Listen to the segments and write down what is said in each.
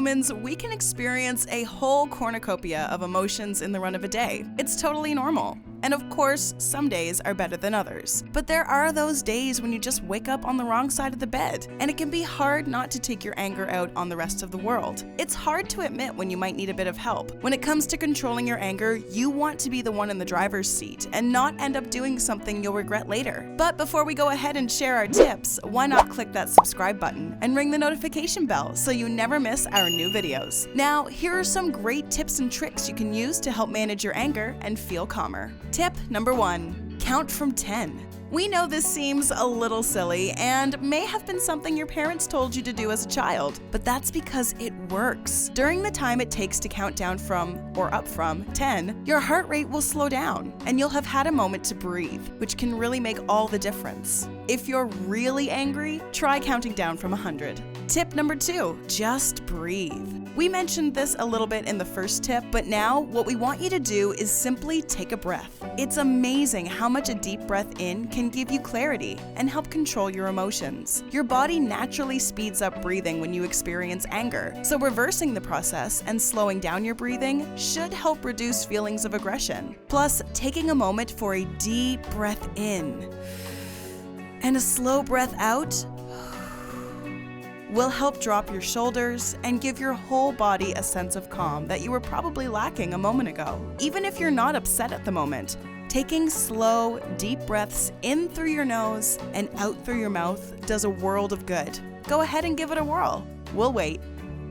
humans, we can experience a whole cornucopia of emotions in the run of a day. It's totally normal. And of course, some days are better than others. But there are those days when you just wake up on the wrong side of the bed, and it can be hard not to take your anger out on the rest of the world. It's hard to admit when you might need a bit of help. When it comes to controlling your anger, you want to be the one in the driver's seat and not end up doing something you'll regret later. But before we go ahead and share our tips, why not click that subscribe button and ring the notification bell so you never miss our new videos. Now, here are some great tips and tricks you can use to help manage your anger and feel calmer. Tip number 1, count from 10. We know this seems a little silly and may have been something your parents told you to do as a child, but that's because it works. During the time it takes to count down from, or up from, 10, your heart rate will slow down and you'll have had a moment to breathe, which can really make all the difference. If you're really angry, try counting down from 100. Tip number 2, just breathe. We mentioned this a little bit in the first tip, but now what we want you to do is simply take a breath. It's amazing how much a deep breath in can give you clarity and help control your emotions. Your body naturally speeds up breathing when you experience anger, so reversing the process and slowing down your breathing should help reduce feelings of aggression. Plus, taking a moment for a deep breath in and a slow breath out will help drop your shoulders and give your whole body a sense of calm that you were probably lacking a moment ago. Even if you're not upset at the moment, taking slow, deep breaths in through your nose and out through your mouth does a world of good. Go ahead and give it a whirl. We'll wait.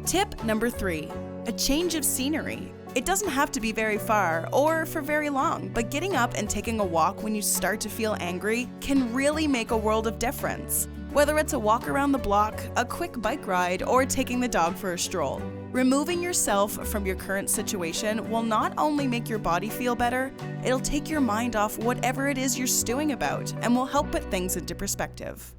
Tip number 3, a change of scenery. It doesn't have to be very far or for very long, but getting up and taking a walk when you start to feel angry can really make a world of difference. Whether it's a walk around the block, a quick bike ride, or taking the dog for a stroll. Removing yourself from your current situation will not only make your body feel better, it'll take your mind off whatever it is you're stewing about and will help put things into perspective.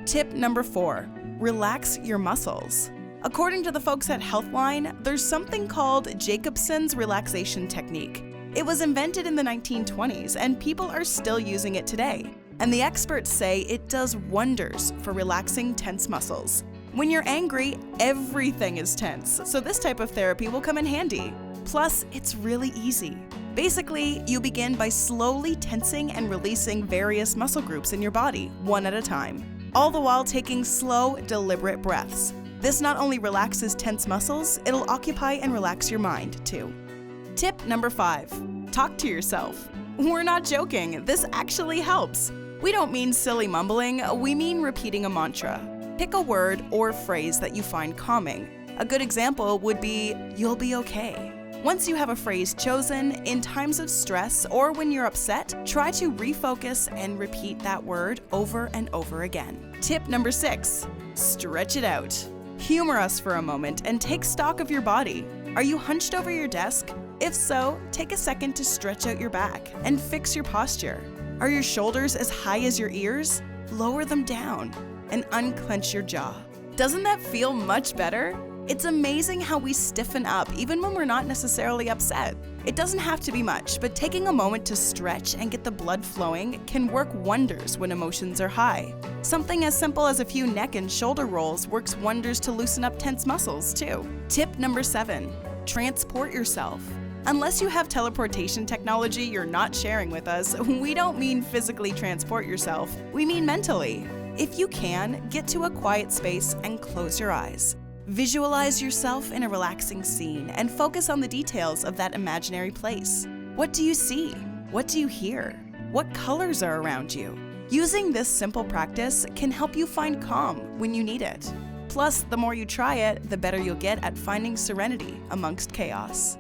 Tip number 4, relax your muscles. According to the folks at Healthline, there's something called Jacobson's relaxation technique. It was invented in the 1920s and people are still using it today. And the experts say it does wonders for relaxing tense muscles. When you're angry, everything is tense, so this type of therapy will come in handy. Plus, it's really easy. Basically, you begin by slowly tensing and releasing various muscle groups in your body, one at a time, all the while taking slow, deliberate breaths. This not only relaxes tense muscles, it'll occupy and relax your mind, too. Tip number 5, talk to yourself. We're not joking, this actually helps. We don't mean silly mumbling, we mean repeating a mantra. Pick a word or phrase that you find calming. A good example would be, "You'll be okay." Once you have a phrase chosen, in times of stress or when you're upset, try to refocus and repeat that word over and over again. Tip number 6, stretch it out. Humor us for a moment and take stock of your body. Are you hunched over your desk? If so, take a second to stretch out your back and fix your posture. Are your shoulders as high as your ears? Lower them down and unclench your jaw. Doesn't that feel much better? It's amazing how we stiffen up even when we're not necessarily upset. It doesn't have to be much, but taking a moment to stretch and get the blood flowing can work wonders when emotions are high. Something as simple as a few neck and shoulder rolls works wonders to loosen up tense muscles too. Tip number 7, transport yourself. Unless you have teleportation technology you're not sharing with us, we don't mean physically transport yourself, we mean mentally. If you can, get to a quiet space and close your eyes. Visualize yourself in a relaxing scene and focus on the details of that imaginary place. What do you see? What do you hear? What colors are around you? Using this simple practice can help you find calm when you need it. Plus, the more you try it, the better you'll get at finding serenity amongst chaos.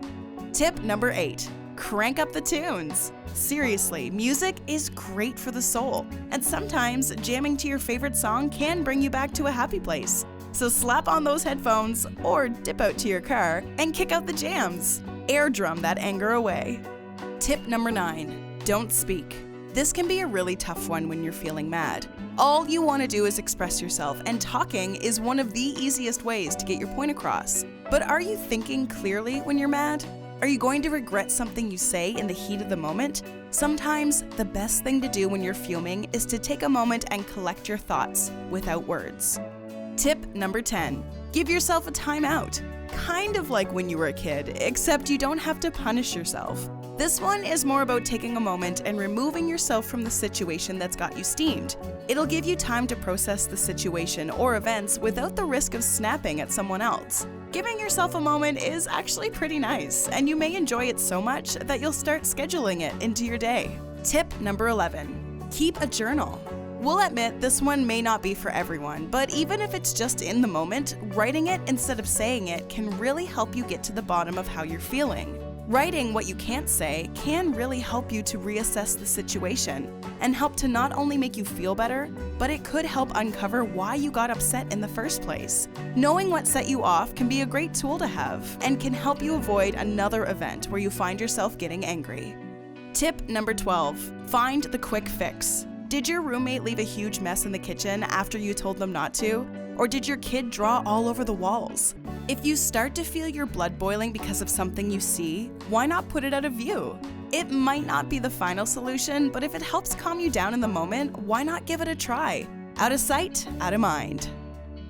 Tip number 8, crank up the tunes. Seriously, music is great for the soul, and sometimes jamming to your favorite song can bring you back to a happy place. So slap on those headphones or dip out to your car and kick out the jams. Air drum that anger away. Tip number 9, don't speak. This can be a really tough one when you're feeling mad. All you want to do is express yourself, and talking is one of the easiest ways to get your point across. But are you thinking clearly when you're mad? Are you going to regret something you say in the heat of the moment? Sometimes the best thing to do when you're fuming is to take a moment and collect your thoughts without words. Tip number 10, Give yourself a timeout. Kind of like when you were a kid, except you don't have to punish yourself. This one is more about taking a moment and removing yourself from the situation that's got you steamed. It'll give you time to process the situation or events without the risk of snapping at someone else. Giving yourself a moment is actually pretty nice, and you may enjoy it so much that you'll start scheduling it into your day. Tip number 11. Keep a journal. We'll admit this one may not be for everyone, but even if it's just in the moment, writing it instead of saying it can really help you get to the bottom of how you're feeling. Writing what you can't say can really help you to reassess the situation and help to not only make you feel better, but it could help uncover why you got upset in the first place. Knowing what set you off can be a great tool to have and can help you avoid another event where you find yourself getting angry. Tip number 12. Find the quick fix. Did your roommate leave a huge mess in the kitchen after you told them not to? Or did your kid draw all over the walls? If you start to feel your blood boiling because of something you see, why not put it out of view? It might not be the final solution, but if it helps calm you down in the moment, why not give it a try? Out of sight, out of mind.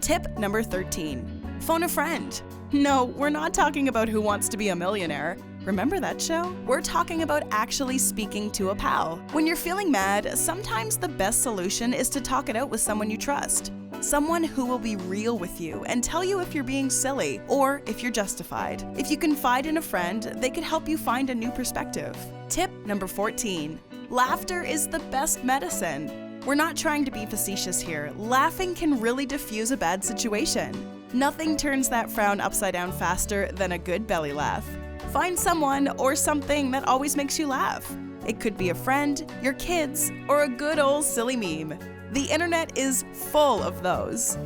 Tip number 13. Phone a friend. No, we're not talking about Who Wants to Be a Millionaire. Remember that show? We're talking about actually speaking to a pal. When you're feeling mad, sometimes the best solution is to talk it out with someone you trust. Someone who will be real with you and tell you if you're being silly or if you're justified. If you confide in a friend, they could help you find a new perspective. Tip number 14. Laughter is the best medicine. We're not trying to be facetious here. Laughing can really diffuse a bad situation. Nothing turns that frown upside down faster than a good belly laugh. Find someone or something that always makes you laugh. It could be a friend, your kids, or a good old silly meme. The internet is full of those.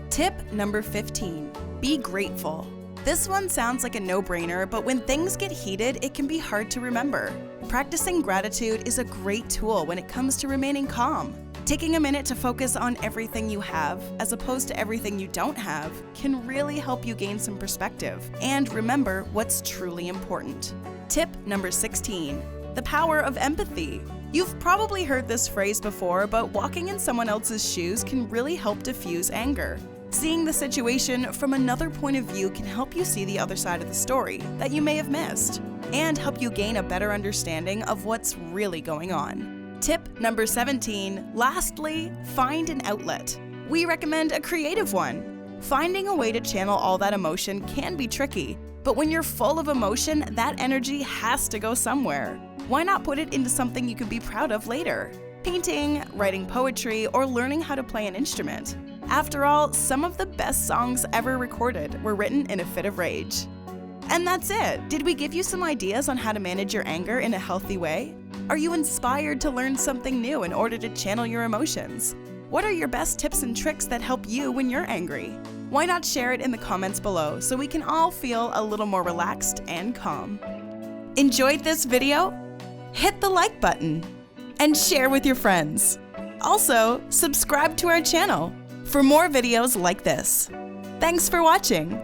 Tip number 15. Be grateful. This one sounds like a no-brainer, but when things get heated, it can be hard to remember. Practicing gratitude is a great tool when it comes to remaining calm. Taking a minute to focus on everything you have, as opposed to everything you don't have, can really help you gain some perspective and remember what's truly important. Tip number 16. The power of empathy. You've probably heard this phrase before, but walking in someone else's shoes can really help diffuse anger. Seeing the situation from another point of view can help you see the other side of the story that you may have missed, and help you gain a better understanding of what's really going on. Tip number 17. Lastly, find an outlet. We recommend a creative one. Finding a way to channel all that emotion can be tricky, but when you're full of emotion, that energy has to go somewhere. Why not put it into something you can be proud of later? Painting, writing poetry, or learning how to play an instrument. After all, some of the best songs ever recorded were written in a fit of rage. And that's it! Did we give you some ideas on how to manage your anger in a healthy way? Are you inspired to learn something new in order to channel your emotions? What are your best tips and tricks that help you when you're angry? Why not share it in the comments below so we can all feel a little more relaxed and calm? Enjoyed this video? Hit the like button and share with your friends. Also, subscribe to our channel for more videos like this. Thanks for watching.